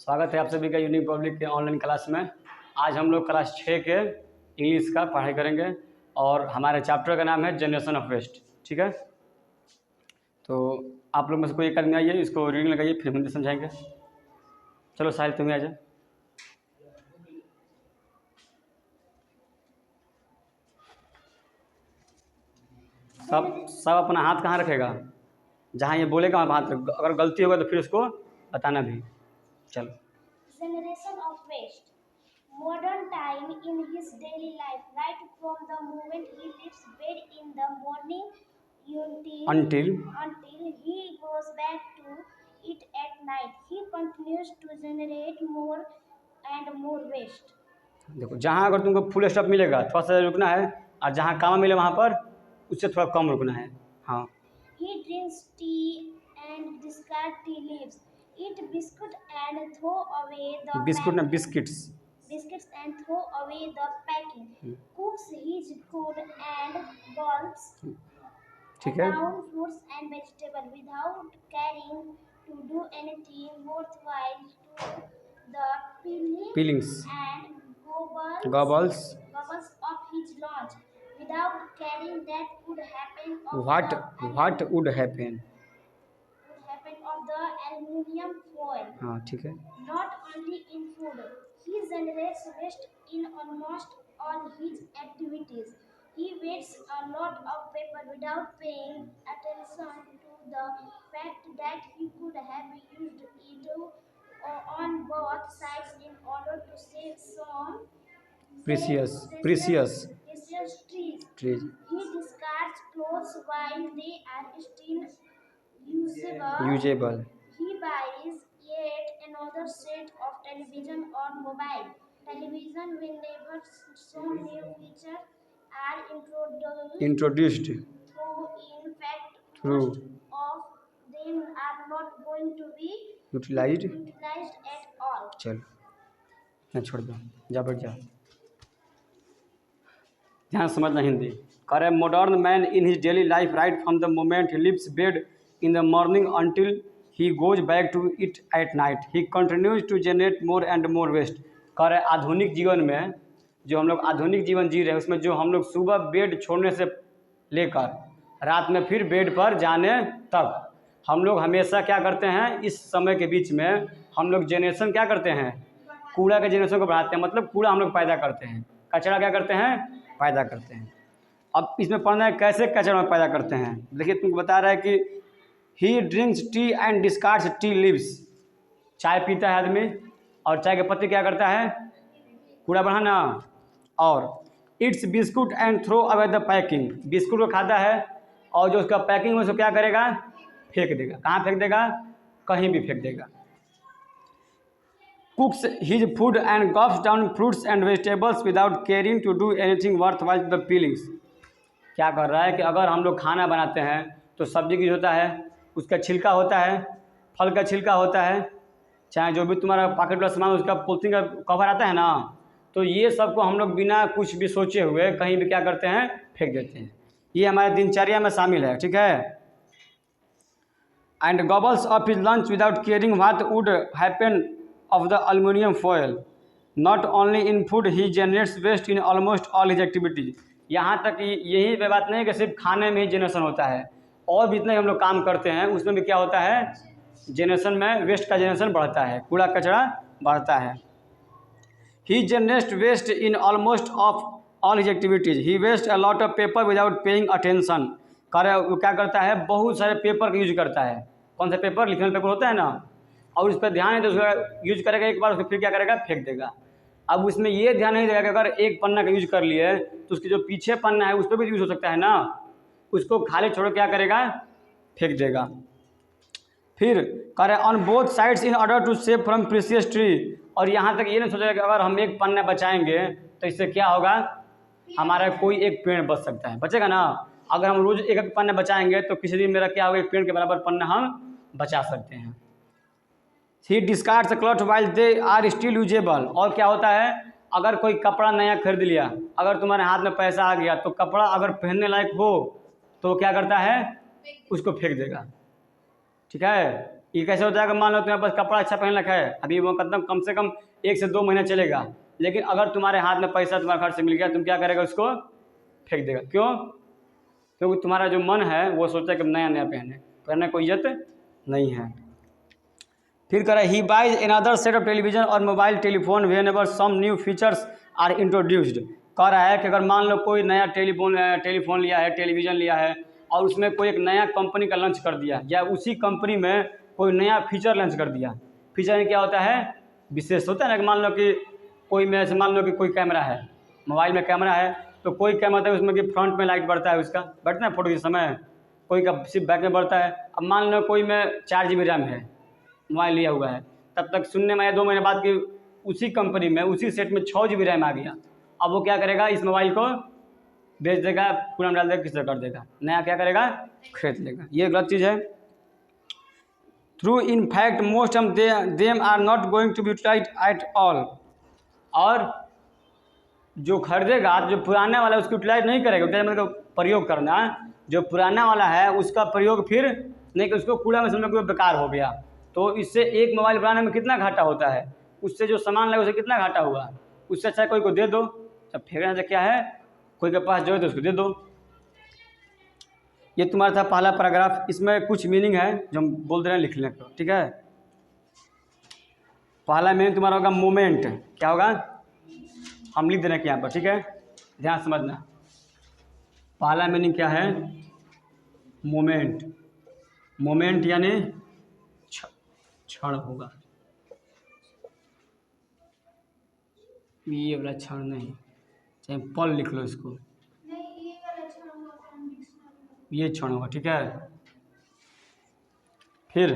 स्वागत है आप सभी का यूनिक पब्लिक के ऑनलाइन क्लास में। आज हम लोग क्लास 6 के इंग्लिश का पढ़ाई करेंगे और हमारे चैप्टर का नाम है जनरेशन ऑफ वेस्ट। ठीक है, तो आप लोग में से कोई एक आदमी आइए, इसको रीडिंग लगाइए, फिर हिंदी समझाएंगे। चलो साहिल तुम्हें आ जाए। सब अपना हाथ कहाँ रखेगा, जहाँ ये बोलेगा वहाँ हाथ रख। अगर गलती होगा तो फिर उसको बताना भी। चलो। Generation of waste. Modern time in his daily life, right from the moment he leaves bed in the morning until he goes back to it at night, he continues to generate more and more waste. देखो, जहाँ अगर तुमको full stop मिलेगा थोड़ा सा रुकना है, और जहाँ काम मिले वहाँ पर उससे थोड़ा कम रुकना है। हाँ। He drinks tea and discards tea leaves. Eat biscuit and throw away the biscuit ना biscuits and throw away the packing. Cooks his food and gulps down fruits and vegetables without caring to do anything worthwhile to the peelings and gobbles of his lunch without caring that would happen of what would happen of the aluminium foil. हाँ ठीक है। Not only in food, he generates waste in almost all his activities. He wastes a lot of paper without paying attention to the fact that he could have used it on both sides in order to save some precious trees. trees He discards clothes while they are still usable. He buys yet another set of television or mobile television whenever some new features are introduced. In fact, Through. most of them are not going to be utilized at all. चल मैं छोड़ दो, जा बैठ जा। ध्यान समझना हिंदी। करे modern man in his daily life right from the moment he leaves bed in the morning until he goes back to it at night he continues to generate more and more waste. करे आधुनिक जीवन में जो हम लोग आधुनिक जीवन जी रहे हैं उसमें जो हम लोग सुबह बेड छोड़ने से लेकर रात में फिर बेड पर जाने तक हम लोग हमेशा क्या करते हैं, इस समय के बीच में हम लोग जनरेशन क्या करते हैं, कूड़ा के जनरेशन को बढ़ाते हैं। मतलब कूड़ा हम लोग पैदा करते हैं, कचरा क्या करते हैं, पैदा करते हैं। अब इसमें पढ़ना है कैसे कचरा में पैदा करते हैं। देखिए तुमको बता रहा है कि he drinks tea and discards tea leaves. चाय पीता है आदमी और चाय के पत्ते क्या करता है, कूड़ा बढ़ाना। और it's biscuit and throw away the packing. Biscuit को खाता है और जो उसका पैकिंग है उसको क्या करेगा, फेंक देगा। कहाँ फेंक देगा, कहीं भी फेंक देगा। cooks his food and gulps down fruits and vegetables without caring to do anything worthwhile to the peelings। क्या कर रहा है कि अगर हम लोग खाना बनाते हैं तो सब्जी की होता है, उसका छिलका होता है, फल का छिलका होता है, चाहे जो भी तुम्हारा पॉकेट वाला सामान उसका पॉलिथीन का कवर आता है ना, तो ये सब को हम लोग बिना कुछ भी सोचे हुए कहीं भी क्या करते हैं, फेंक देते हैं। ये हमारे दिनचर्या में शामिल है। ठीक है। And gobbles of his lunch without caring what would happen of the aluminum foil. Not only in food he generates waste in almost all his activities। यहाँ तक यही बात नहीं कि सिर्फ खाने में ही जनरेशन होता है, और भी इतने हम लोग काम करते हैं उसमें भी क्या होता है, जनरेशन में वेस्ट का जनरेशन बढ़ता है, कूड़ा कचरा बढ़ता है। He generates waste in almost of all his activities। He wastes a lot of paper without paying attention। वो क्या करता है, बहुत सारे पेपर का यूज करता है। कौन सा पेपर, लिखने पेपर होता है ना, और उस पर ध्यान है तो उसका यूज करेगा एक बार, उसको फिर क्या करेगा, फेंक देगा। अब उसमें ये ध्यान नहीं देगा कि अगर एक पन्ना का यूज कर लिए तो उसकी जो पीछे पन्ना है उस पर भी यूज हो सकता है ना, उसको खाली छोड़ क्या करेगा, फेंक देगा। फिर करे on both sides in order to save from precious tree. और यहाँ तक ये नहीं सोचेगा कि अगर हम एक पन्ना बचाएंगे तो इससे क्या होगा, हमारा कोई एक पेड़ बच सकता है, बचेगा ना। अगर हम रोज एक एक पन्ना बचाएंगे तो किसी दिन मेरा क्या होगा, एक पेड़ के बराबर पन्ना हम बचा सकते हैं। He discards the cloth while they are still usable। और क्या होता है, अगर कोई कपड़ा नया खरीद लिया, अगर तुम्हारे हाथ में पैसा आ गया तो कपड़ा अगर पहनने लायक हो तो क्या करता है, उसको फेंक देगा। ठीक है। ये कैसे होता है कि मान लो तुम्हारे पास कपड़ा अच्छा पहन रखा है, अभी वो कम से कम 1 से 2 महीना चलेगा, लेकिन अगर तुम्हारे हाथ में पैसा तुम्हारे घर से मिल गया, तुम क्या करेगा, उसको फेंक देगा। क्यों? क्योंकि तुम्हारा जो मन है वो सोचता है कि नया नया पहनने कोई इज्जत नहीं है। फिर कह रहा है he buys another set of television और mobile telephone whenever some new features are introduced. कह रहा है कि अगर मान लो कोई नया टेलीफोन लिया है, टेलीविज़न लिया है, और उसमें कोई एक नया कंपनी का लॉन्च कर दिया, या उसी कंपनी में कोई नया फीचर लॉन्च कर दिया। फीचर में क्या होता है, विशेष होता है ना, कि मान लो कि कोई में से मान लो कि कोई कैमरा है, मोबाइल में कैमरा है, तो कोई क्या होता है उसमें कि फ्रंट में लाइट बढ़ता है, उसका बढ़ता है फोटो के समय, कोई का सिर्फ बैक में बढ़ता है। अब मान लो कोई में 4 GB रैम है, मोबाइल लिया हुआ है, तब तक सुनने में आया 2 महीने बाद कि उसी कंपनी में उसी सेट में 6 GB रैम आ गया। अब वो क्या करेगा, इस मोबाइल को बेच देगा, पुराना डाल देगा, किसी कर देगा, नया क्या करेगा, खरीद लेगा। ये गलत चीज़ है। Through in fact most of them are not going to be utilized at all. और जो खरीदेगा, जो पुराना वाला उसको यूटिलाइज नहीं करेगा, यूटिलाइज मतलब प्रयोग करना, जो पुराना वाला है उसका प्रयोग फिर नहीं, कि उसको कूड़ा में समझ लो बेकार हो गया। तो इससे एक मोबाइल बनाने में कितना घाटा होता है, उससे जो सामान लगा उसे कितना घाटा हुआ। उससे अच्छा कोई को दे दो, जब फेंकने से क्या है, कोई के पास जो है तो उसको दे दो। ये तुम्हारा था पहला पैराग्राफ। इसमें कुछ मीनिंग है जो हम बोल दे रहे हैं, लिख लें तो ठीक है। पहला मीनिंग तुम्हारा होगा मोमेंट। क्या होगा, हम लिख दे रहे हैं यहाँ पर, ठीक है, ध्यान समझना। पहला मीनिंग क्या है, मोमेंट। मोमेंट यानी क्षण होगा, ये वाला क्षण नहीं, चाहे पल लिख लो इसको, ये क्षण होगा, ठीक है। फिर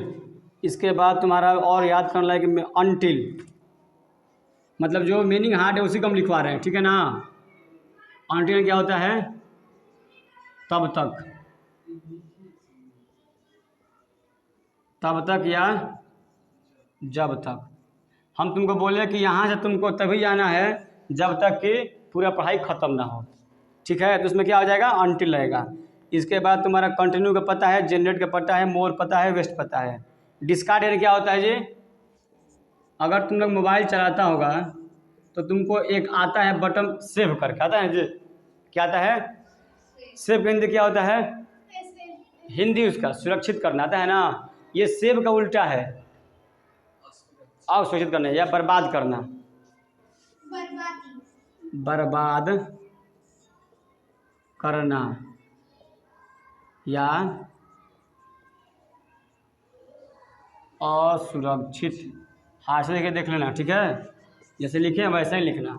इसके बाद तुम्हारा और याद करना है कि अनटिल, मतलब जो मीनिंग हार्ड है उसी को हम लिखवा रहे हैं, ठीक है ना। अनटिल क्या होता है, तब तक, तब तक या जब तक। हम तुमको बोले कि यहाँ से तुमको तभी जाना है जब तक कि पूरा पढ़ाई ख़त्म ना हो, ठीक है। तो उसमें क्या हो जाएगा, अनटिल रहेगा। इसके बाद तुम्हारा कंटिन्यू का पता है, जनरेट का पता है, मोर पता है, वेस्ट पता है। डिस्कार्ड यानी क्या होता है जी, अगर तुम लोग मोबाइल चलाता होगा तो तुमको एक आता है बटन सेव करके, आता है जी, क्या आता है, सेव। हिंदी क्या होता है, हिंदी उसका सुरक्षित करना आता है ना। ये सेव का उल्टा है, अवशोषित करना या बर्बाद करना, बर्बाद करना या असुरक्षित। हाथ से लेके देख लेना, ठीक है, जैसे लिखे हैं वैसे ही लिखना।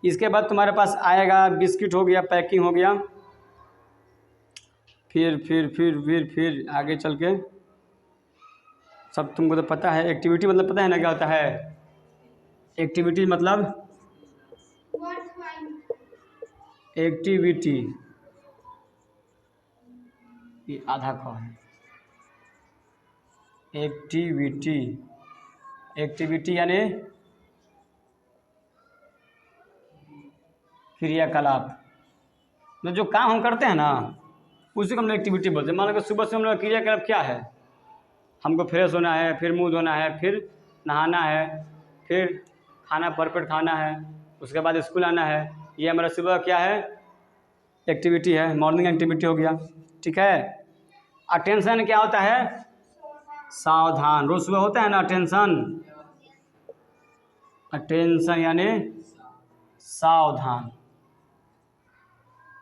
इसके बाद तुम्हारे पास आएगा बिस्किट हो गया, पैकिंग हो गया, फिर आगे चल के सब तुमको तो पता है। एक्टिविटी मतलब पता है ना क्या होता है, एक्टिविटी मतलब एक्टिविटी, ये आधा क है, एक्टिविटी। एक्टिविटी यानी क्रियाकलाप, मतलब जो काम हम करते हैं ना उसी को हम लोग एक्टिविटी बोलते हैं। मान लो कि सुबह से हम लोग क्रियाकलाप क्या है, हमको फ्रेश होना है, फिर मुँह धोना है, फिर नहाना है, फिर खाना भरपेट खाना है, उसके बाद स्कूल आना है। ये हमारा सुबह क्या है, एक्टिविटी है, मॉर्निंग एक्टिविटी हो गया, ठीक है। अटेंशन क्या होता है, सावधान। रोज सुबह होता है ना अटेंशन, अटेंशन यानी सावधान।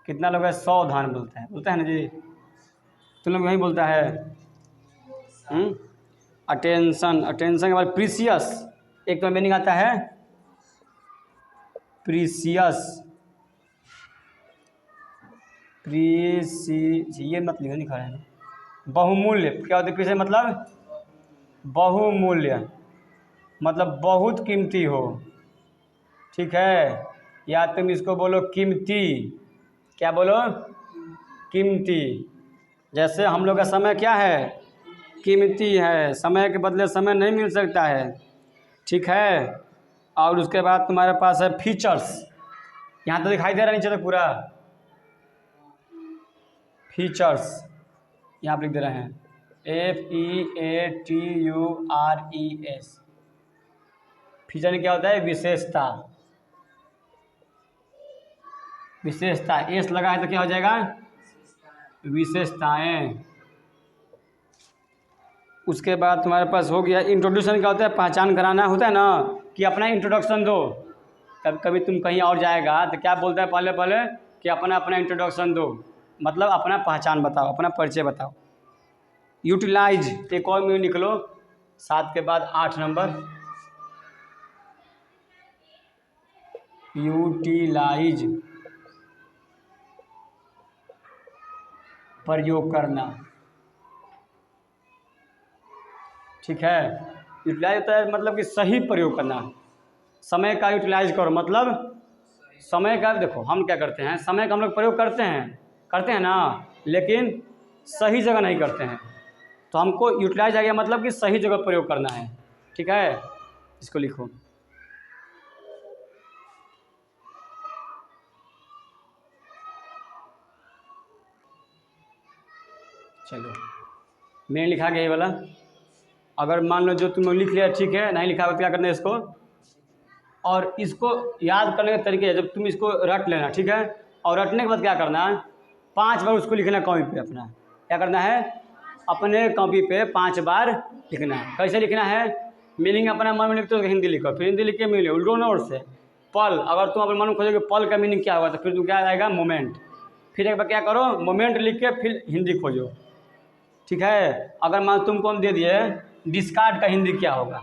कितना लोग है सावधान बोलता है ना जी, तुम लोग नहीं बोलता है। अटेंशन, अटेंशन के बाद प्रीसियस, एक तो मीनिंग आता है प्रीसियस, ये मत लिखो, नहीं खा रहे हैं। बहुमूल्य क्या होता है, प्रीसियस मतलब बहुमूल्य, मतलब बहुत कीमती हो, ठीक है। या तुम इसको बोलो कीमती, क्या बोलो, कीमती। जैसे हम लोग का समय क्या है, कीमती है, समय के बदले समय नहीं मिल सकता है, ठीक है। और उसके बाद तुम्हारे पास है फीचर्स, यहाँ तो दिखाई दे रहा है नीचे तक पूरा, फीचर्स यहाँ पर लिख दे रहे हैं। FEATURES। फीचर क्या होता है? विशेषता। विशेषता एस लगा है तो क्या हो जाएगा? विशेषताएं। उसके बाद तुम्हारे पास हो गया इंट्रोड्यूशन। क्या होता है? पहचान कराना होता है ना, कि अपना इंट्रोडक्शन दो। कभी कभी तुम कहीं और जाएगा तो क्या बोलता है पहले पहले कि अपना इंट्रोडक्शन दो, मतलब अपना पहचान बताओ, अपना परिचय बताओ। यूटिलाइज एक और मीनिंग निकलो, 7 के बाद 8 नंबर। यूटिलाइज प्रयोग करना, ठीक है। यूटिलाइज होता है मतलब कि सही प्रयोग करना। समय का यूटिलाइज करो मतलब समय का, देखो हम क्या करते हैं, समय का हम लोग प्रयोग करते हैं ना, लेकिन सही जगह नहीं करते हैं। तो हमको यूटिलाइज आ गया मतलब कि सही जगह प्रयोग करना है, ठीक है। इसको लिखो। चलो मैंने लिखा गया ये वाला। अगर मान लो जो तुम लिख लिया ठीक है, नहीं लिखा हो तो क्या करना है इसको, और इसको याद करने के तरीके, जब तुम इसको रट लेना, ठीक है। और रटने के बाद क्या करना है, 5 बार उसको लिखना कॉपी पे अपना। क्या करना है? अपने कॉपी पे 5 बार लिखना है। कैसे लिखना है? मीनिंग अपना मन में लिखते हो तो हिंदी लिखो, फिर हिंदी लिख के मीनिंग उल्टो नोट से। पल, अगर तुम अपने मन में खोजोगे पल का मीनिंग क्या होगा, तो फिर तुम क्या आएगा? मोमेंट। फिर एक बार क्या करो, मोमेंट लिख के फिर हिंदी खोजो, ठीक है। अगर मान तुमको हम दे दिए डिस्कार्ड का हिंदी क्या होगा,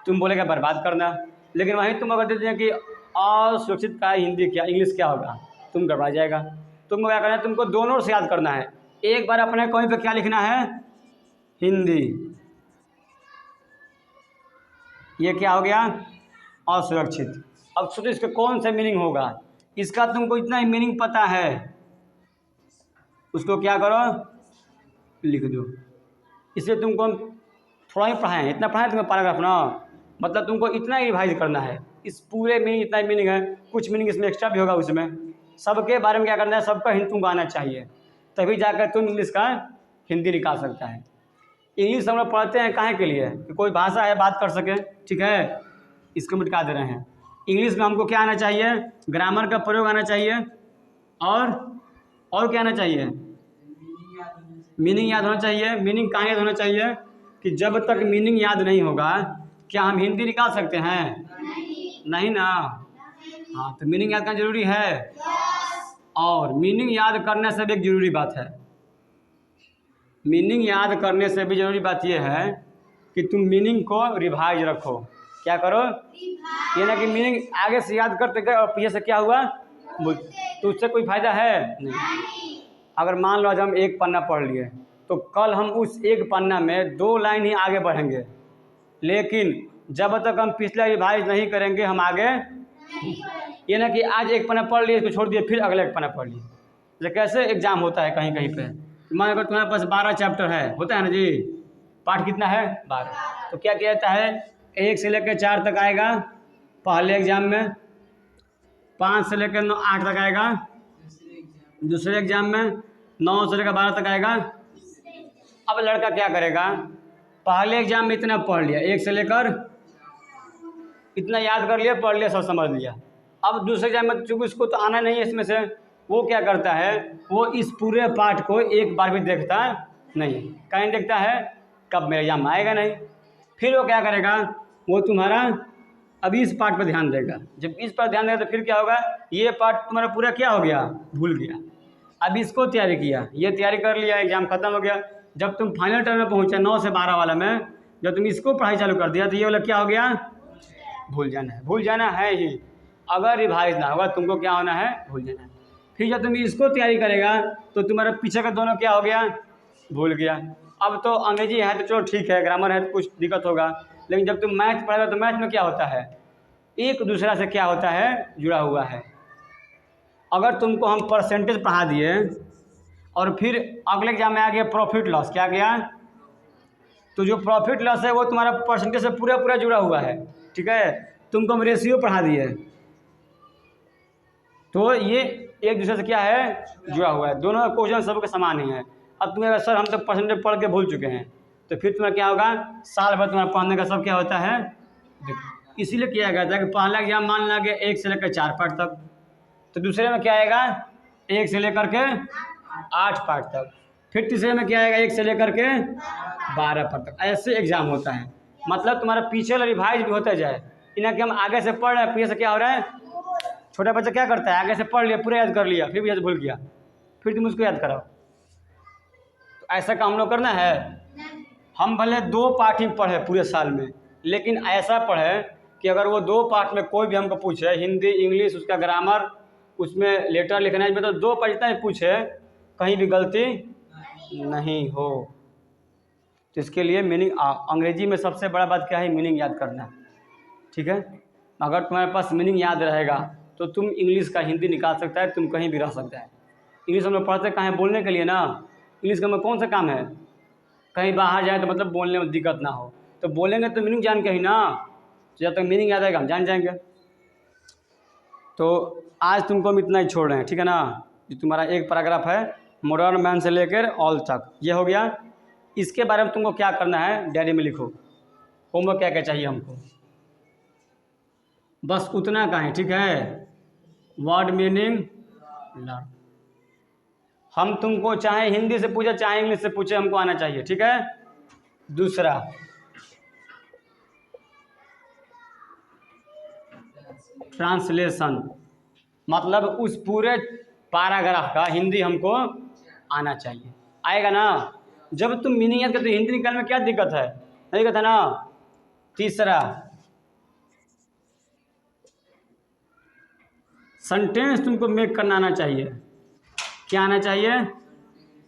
तुम बोलेगा बर्बाद करना। लेकिन वहीं तुम अगर दे दिए कि असुरक्षित का हिंदी क्या, इंग्लिश क्या होगा, तुम गड़बड़ा जाएगा। तुमको क्या करना है, तुमको दोनों से याद करना है। एक बार अपने कहीं पे क्या लिखना है? हिंदी। ये क्या हो गया? असुरक्षित। अब सोचो इसका कौन सा मीनिंग होगा। इसका तुमको इतना ही मीनिंग पता है, उसको क्या करो, लिख दो। इसलिए तुमको हम थोड़ा ही पढ़ाएं, इतना पढ़ाएं तुम्हें पैराग्राफ ना, मतलब तुमको इतना ही रिवाइज करना है। इस पूरे मीनिंग इतना ही मीनिंग है, कुछ मीनिंग इसमें एक्स्ट्रा भी होगा उसमें। सबके बारे में क्या करना है, सबका हिंदी तुमको आना चाहिए, तभी जाकर तुम इंग्लिश का हिंदी निकाल सकता है। इंग्लिश हम लोग पढ़ते हैं काहे के लिए, कि कोई भाषा है बात कर सके, ठीक है। इसको मिटा दे रहे हैं। इंग्लिश में हमको क्या आना चाहिए? ग्रामर का प्रयोग आना चाहिए, और क्या आना चाहिए? मीनिंग याद होना चाहिए। मीनिंग कहाँ याद होना चाहिए? कि जब तक मीनिंग याद नहीं होगा क्या हम हिंदी निकाल सकते हैं? नहीं ना। हाँ, तो मीनिंग याद करना जरूरी है। और मीनिंग याद करने से भी एक जरूरी बात है, मीनिंग याद करने से भी जरूरी बात यह है कि तुम मीनिंग को रिवाइज रखो। क्या करो? ये ना कि मीनिंग आगे से याद करते गए और पीछे से क्या हुआ तो उससे कोई फायदा है नहीं। अगर मान लो आज हम एक पन्ना पढ़ लिए तो कल हम उस एक पन्ना में 2 लाइन ही आगे बढ़ेंगे, लेकिन जब तक हम पिछला रिवाइज नहीं करेंगे हम आगे। ये ना कि आज एक पन्ना पढ़ लिए इसको छोड़ दिए फिर अगला एक पन्ना पढ़ लिए। जैसे कैसे एग्जाम होता है कहीं कहीं पे, मान अगर तुम्हारे पास 12 चैप्टर है, होता है ना जी, पाठ कितना है? 12। तो क्या किया जाता है, 1 से लेकर 4 तक आएगा पहले एग्जाम में, 5 से लेकर 8 तक आएगा दूसरे एग्जाम में, 9 से लेकर 12 तक आएगा। अब लड़का क्या करेगा, पहले एग्जाम में इतना पढ़ लिया, 1 से लेकर इतना याद कर लिया, पढ़ लिया, सब समझ लिया। अब दूसरे एग्जाम में चूंकि उसको तो आना नहीं है इसमें से, वो क्या करता है, वो इस पूरे पाठ को एक बार भी देखता नहीं। कहीं देखता है कब मेरा एग्जाम आएगा नहीं, फिर वो क्या करेगा, वो तुम्हारा अब इस पाठ पर ध्यान देगा। जब इस पर ध्यान देगा तो फिर क्या होगा, ये पाठ तुम्हारा पूरा क्या हो गया, भूल गया। अब इसको तैयारी किया, ये तैयारी कर लिया, एग्जाम खत्म हो गया। जब तुम फाइनल टर्म में पहुंचे 9 से 12 वाला में, जब तुम इसको पढ़ाई चालू कर दिया तो ये वाला क्या हो गया, भूल जाना है। भूल जाना है ही, अगर रिवाइज ना होगा तुमको क्या होना है, भूल जाना है। फिर जब तुम इसको तैयारी करेगा तो तुम्हारा पीछे का दोनों क्या हो गया, भूल गया। अब तो अंग्रेजी है तो चलो ठीक है, ग्रामर है तो कुछ दिक्कत होगा, लेकिन जब तुम मैथ पढ़ेगा तो मैथ में क्या होता है, एक दूसरा से क्या होता है, जुड़ा हुआ है। अगर तुमको हम परसेंटेज पढ़ा दिए और फिर अगले एग्जाम में आ गया प्रॉफिट लॉस, क्या गया, तो जो प्रॉफिट लॉस है वो तुम्हारा परसेंटेज से पूरा पूरा जुड़ा हुआ है, ठीक है। तुमको हम रेशियो पढ़ा दिए तो ये एक दूसरे से क्या है, जुड़ा हुआ है। दोनों का क्वेश्चन सबके समान ही है। अब तुम्हें सर हम तो परसेंटेज पढ़ के भूल चुके हैं, तो फिर तुम्हारा क्या होगा, साल भर तुम्हारा पढ़ने का सब क्या होता है, इसीलिए किया गया था कि पहला एग्जाम मान ला के 1 से लेकर 4 पार्ट तक, तो दूसरे में क्या आएगा 1 से लेकर के 8 पार्ट तक, फिर तीसरे में क्या आएगा 1 से लेकर के 12 पार्ट तक। ऐसे एग्जाम होता है, मतलब तुम्हारा पीछे वाला रिवाइज भी होता जाए, इन्हें कि हम आगे से पढ़ रहे हैं, पीछे से क्या हो रहा है, छोटा बच्चा क्या करता है, आगे से पढ़ लिया, पूरा याद कर लिया, फिर भी याद भूल गया, फिर तुम उसको याद कराओ। तो ऐसा काम लोग करना है। हम भले 2 पार्ट ही पढ़े पूरे साल में, लेकिन ऐसा पढ़े कि अगर वो 2 पार्ट में कोई भी हमको पूछे, हिंदी इंग्लिश उसका ग्रामर उसमें लेटर लिखना है, तो 2 पार्ट जितना ही पूछे कहीं भी गलती नहीं हो। तो इसके लिए मीनिंग, अंग्रेजी में सबसे बड़ा बात क्या है, मीनिंग याद करना, ठीक है। अगर तुम्हारे पास मीनिंग याद रहेगा तो तुम इंग्लिश का हिंदी निकाल सकता है, तुम कहीं भी रह सकता है। इंग्लिश हम लोग पढ़ते कहाँ है, बोलने के लिए ना। इंग्लिश का हमें कौन सा काम है, कहीं बाहर जाए तो मतलब बोलने में दिक्कत ना हो, तो बोलेंगे तो मीनिंग जान के ही ना, तो जब तक मीनिंग याद आएगा हम जान जाएंगे। तो आज तुमको हम इतना ही छोड़ रहे हैं, ठीक है ना। ये तुम्हारा एक पैराग्राफ है मॉडर्न मैन से लेकर ऑल तक, ये हो गया। इसके बारे में तुमको क्या करना है, डायरी में लिखो, होमवर्क क्या क्या चाहिए हमको, बस उतना का है, ठीक है। वर्ड मीनिंग लर्न, हम तुमको चाहे हिंदी से पूछे चाहे इंग्लिश से पूछे, हमको आना चाहिए, ठीक है। दूसरा, ट्रांसलेशन, मतलब उस पूरे पैराग्राफ का हिंदी हमको आना चाहिए, आएगा ना। जब तुम मीनिंग याद करते हो हिंदी निकालने में क्या दिक्कत है, नहीं दिक्कत है ना। तीसरा, सेंटेंस तुमको मेक करना आना चाहिए। क्या आना चाहिए,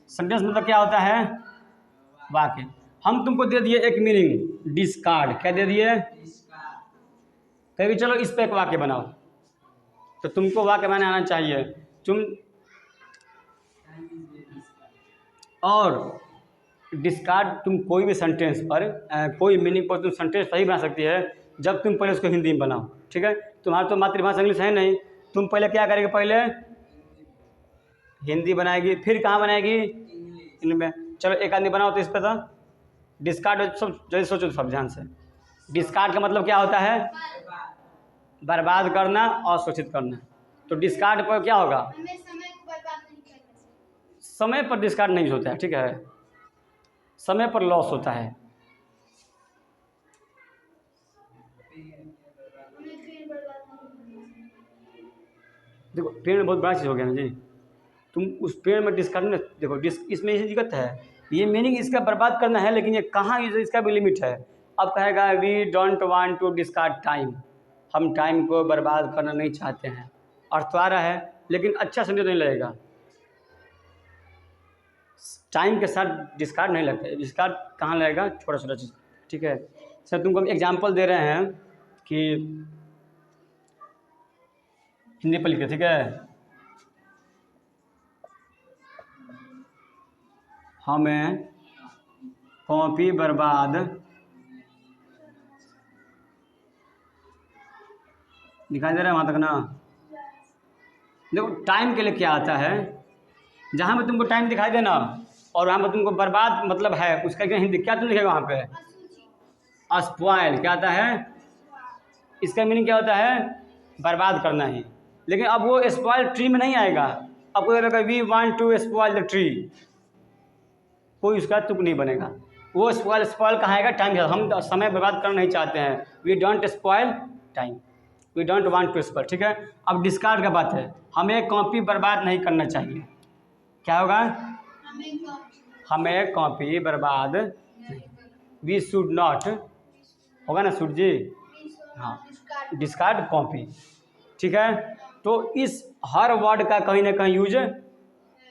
सेंटेंस मतलब क्या होता है, वाक्य। हम तुमको दे दिए एक मीनिंग, डिस्कार्ड, क्या दे दिए, कभी चलो इस पे एक वाक्य बनाओ, तो तुमको वाक्य बनाना आना चाहिए तुम। और डिस्कार्ड तुम कोई भी सेंटेंस पर कोई मीनिंग पर तुम सेंटेंस सही बना सकती है जब तुम पहले उसको हिंदी में बनाओ, ठीक है। तुम्हारा तो मातृभाषा इंग्लिश है नहीं, तुम पहले क्या करेंगे, पहले हिंदी बनाएगी, फिर कहाँ बनाएगी, इनमें। चलो एक आदमी बनाओ तो इस पर था डिस्कार्ड, सब जैसे सोचो सब ध्यान से। डिस्कार्ड का मतलब क्या होता है, बर्बाद करना और शोषित करना। तो डिस्कार्ड पर क्या होगा, समय पर डिस्कार्ड नहीं होता है, ठीक है, समय पर लॉस होता है। देखो पेड़ में बहुत बड़ा चीज़ हो गया ना जी, तुम उस पेड़ में डिस्कार्ड में देखो इसमें ये दिक्कत है, ये मीनिंग इसका बर्बाद करना है, लेकिन ये कहाँ इसका भी लिमिट है। अब कहेगा we don't want to discard time, हम टाइम को बर्बाद करना नहीं चाहते हैं, अर्थ तो आ रहा है लेकिन अच्छा समझ नहीं लगेगा। टाइम के साथ डिस्कार्ड नहीं लगता है, डिस्कार्ड कहाँ लगेगा, छोटा छोटा चीज़, ठीक है। सर तुमको हम एग्जाम्पल दे रहे हैं कि हिंदी पर लिखे, ठीक है। हमें कॉपी बर्बाद दिखाई दे रहा है वहाँ तक ना। देखो टाइम के लिए क्या आता है, जहाँ पे तुमको टाइम दिखाई देना और वहाँ पे तुमको बर्बाद मतलब है, उसका क्या हिंदी क्या तुम लिखेगा वहाँ पे, स्पॉइल, क्या आता है, इसका मीनिंग क्या होता है, बर्बाद करना ही। लेकिन अब वो स्पॉइल ट्री में नहीं आएगा, अब कोई लगेगा we want to spoil the tree, कोई उसका तुक नहीं बनेगा। वो स्पॉइल कहाँ आएगा, टाइम, हम समय बर्बाद करना नहीं चाहते हैं, we don't spoil time, we don't want to spoil, ठीक है। अब डिस्कार्ड का बात है, हमें कॉपी बर्बाद नहीं करना चाहिए, क्या होगा, हमें कॉपी बर्बाद, वी शुड नॉट, होगा ना शुड जी, हाँ, डिस्कार्ड कॉपी, ठीक है। तो इस हर वर्ड का कहीं ना कहीं यूज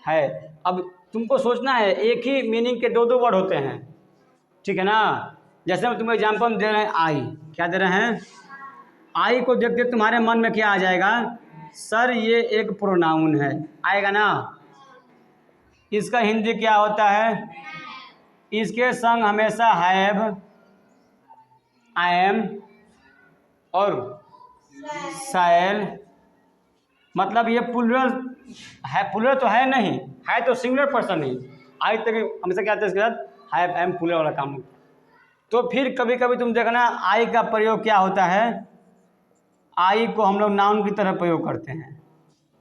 है। अब तुमको सोचना है, एक ही मीनिंग के 2 वर्ड होते हैं, ठीक है ना। जैसे हम तुमको एग्जाम्पल दे रहे हैं, आई, क्या दे रहे हैं, आई को देखते तुम्हारे मन में क्या आ जाएगा, सर ये एक प्रोनाउन है, आएगा ना। इसका हिंदी क्या होता है, इसके संग हमेशा हैव, आई एम और शैल, मतलब ये प्लुरल है, प्लुरल तो है नहीं, है तो सिंगुलर पर्सन ही। आई तक हमेशा क्या आता है इसके साथ हैव एम प्लूरल वाला काम होता है। तो फिर कभी कभी तुम देखना आई का प्रयोग क्या होता है, आई को हम लोग नाउन की तरह प्रयोग करते हैं,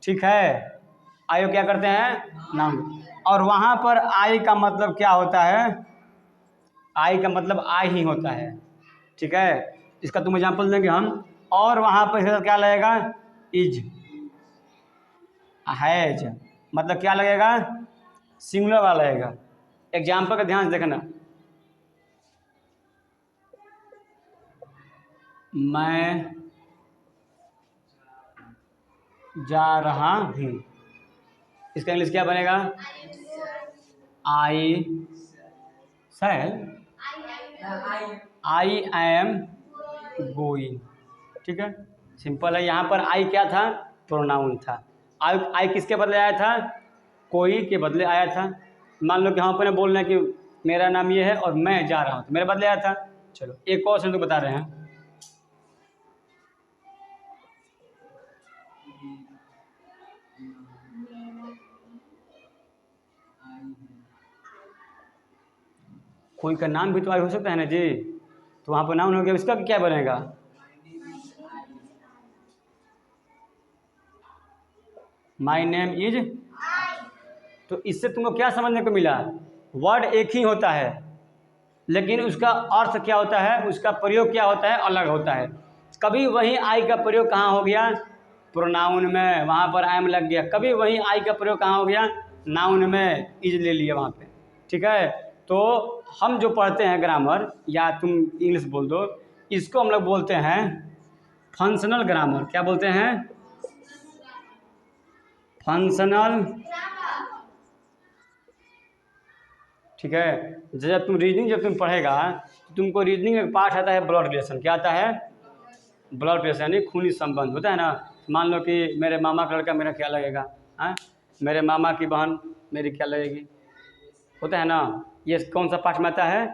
ठीक है। आई को क्या करते हैं, नाउन। और वहाँ पर आई का मतलब क्या होता है, आई का मतलब आई ही होता है, ठीक है। इसका तुम एग्जाम्पल देंगे हम। और वहाँ पर इसका क्या लगेगा, इज, हैज, मतलब क्या लगेगा, सिंगुलर वाला लगेगा। एग्जाम्पल का ध्यान से देखना, मैं जा रहा हूँ, इसका इंग्लिश क्या बनेगा, आई शैल, आई एम गोइंग, ठीक है, सिंपल है। यहाँ पर आई क्या था, प्रोनाउन था। आई किसके बदले आया था, कोई के बदले आया था। मान लो कि हम अपने बोल रहे हैं कि मेरा नाम ये है और मैं जा रहा हूँ, तो मेरे बदले आया था। चलो एक और से तो बता रहे हैं, कोई का नाम भी तो आई हो सकता है ना जी, तो वहाँ पर नाउन हो गया, इसका क्या बनेगा, माई नेम इज। तो इससे तुमको क्या समझने को मिला, वर्ड एक ही होता है लेकिन उसका अर्थ क्या होता है, उसका प्रयोग क्या होता है, अलग होता है। कभी वही आई का प्रयोग कहाँ हो गया, प्रोनाउन में, वहाँ पर आई एम लग गया। कभी वही आई का प्रयोग कहाँ हो गया, नाउन में, इज ले लिया वहाँ पे, ठीक है। तो हम जो पढ़ते हैं ग्रामर, या तुम इंग्लिश बोल दो, इसको हम लोग बोलते हैं फंक्शनल ग्रामर। क्या बोलते हैं, फंक्शनल, ठीक है। जब तुम रीजनिंग जब तुम पढ़ेगा तो तुमको रीजनिंग में पार्ट आता है ब्लड रिलेशन। क्या आता है, ब्लड रिलेशन, यानी खूनी संबंध होता है ना। मान लो कि मेरे मामा का लड़का मेरा क्या लगेगा, हाँ, मेरे मामा की बहन मेरी क्या लगेगी, होता है ना। ये कौन सा पार्ट में आता है,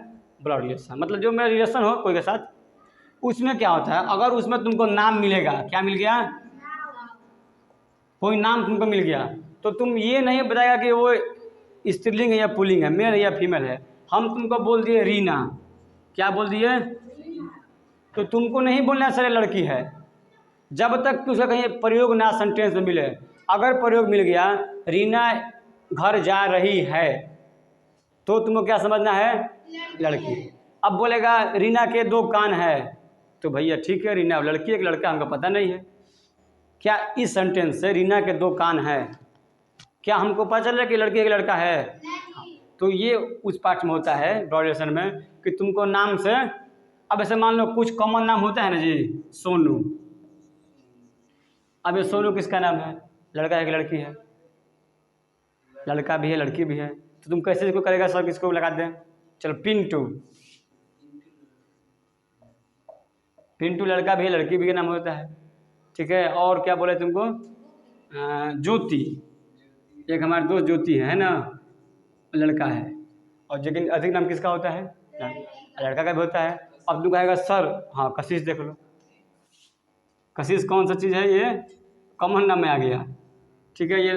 ब्लड रिलेशन, मतलब जो मेरा रिलेशन हो कोई के साथ, उसमें क्या होता है, अगर उसमें तुमको नाम मिलेगा, क्या मिल गया, कोई नाम तुमको मिल गया, तो तुम ये नहीं बताएगा कि वो स्त्रीलिंग है या पुल्लिंग है, मेल है या फीमेल है। हम तुमको बोल दिए रीना, क्या बोल दिए, तो तुमको नहीं बोलना सर लड़की है, जब तक कि उसका कहीं प्रयोग ना सेंटेंस में मिले। अगर प्रयोग मिल गया, रीना घर जा रही है, तो तुमको क्या समझना है, लड़की। अब बोलेगा रीना के 2 कान है, तो भैया ठीक है, रीना लड़की है कि लड़का हमको पता नहीं है। क्या इस सेंटेंस से रीना के 2 कान है, क्या हमको पता चल रहा है कि लड़की के लड़का है, तो ये उस पार्ट में होता है ग्रेजुएशन में, कि तुमको नाम से, अब ऐसे मान लो कुछ कॉमन नाम होता है ना जी, सोनू। अब ये सोनू किसका नाम है, लड़का है कि लड़की है, लड़का भी है लड़की भी है, तो तुम कैसे इसको करेगा सर, किसको लगा दें, चलो पिंटू, पिंटू लड़का भी है लड़की भी का नाम होता है, ठीक है। और क्या बोले तुमको, ज्योति, एक हमारे दोस्त ज्योति है ना, लड़का है। और लेकिन अधिक नाम किसका होता है, लड़का का भी होता है। अब तू कहेगा सर, हाँ कशिश देख लो, कशिश कौन सा चीज़ है, ये कॉमन नाम में आ गया, ठीक है। ये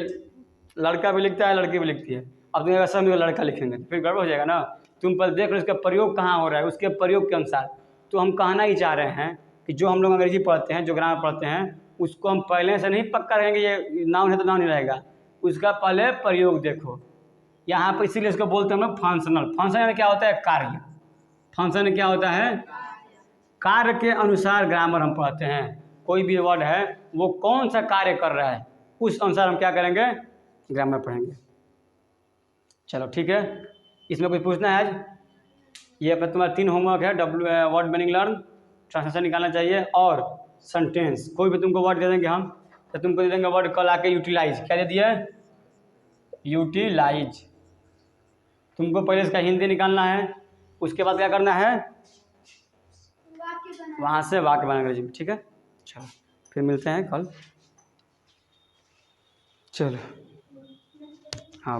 लड़का भी लिखता है लड़की भी लिखती है। अब तुम कहेगा सर मेरा लड़का लिखेंगे, तो फिर गड़बड़ हो जाएगा ना। तुम पर देख लो इसका प्रयोग कहाँ हो रहा है, उसके प्रयोग के अनुसार। तो हम कहना ही चाह रहे हैं कि जो हम लोग अंग्रेजी पढ़ते हैं, जो ग्रामर पढ़ते हैं, उसको हम पहले से नहीं पक्का रहेंगे ये नाउन है तो नाउन ही रहेगा, उसका पहले प्रयोग देखो। यहाँ पर इसीलिए इसको बोलते हैं हम लोग फंक्शनल। फंक्शन क्या होता है, कार्य। फंक्शन क्या होता है, कार्य के अनुसार ग्रामर हम पढ़ते हैं। कोई भी वर्ड है वो कौन सा कार्य कर रहा है, उस अनुसार हम क्या करेंगे, ग्रामर पढ़ेंगे। चलो ठीक है, इसमें कुछ पूछना है आज, ये अपना तुम्हारा 3 होमवर्क है। वर्ड मीनिंग लर्न, ट्रांसलेशन निकालना चाहिए, और सेंटेंस। कोई भी तुमको वर्ड दे देंगे हम, तो तुमको दे देंगे वर्ड कल आके यूटिलाइज। क्या दे दिया, यूटिलाइज। तुमको पहले इसका हिंदी निकालना है, उसके बाद क्या करना है, वहाँ से वाक्य बनाना अंग्रेजी में, ठीक है। चलो फिर मिलते हैं कल, चलो हाँ।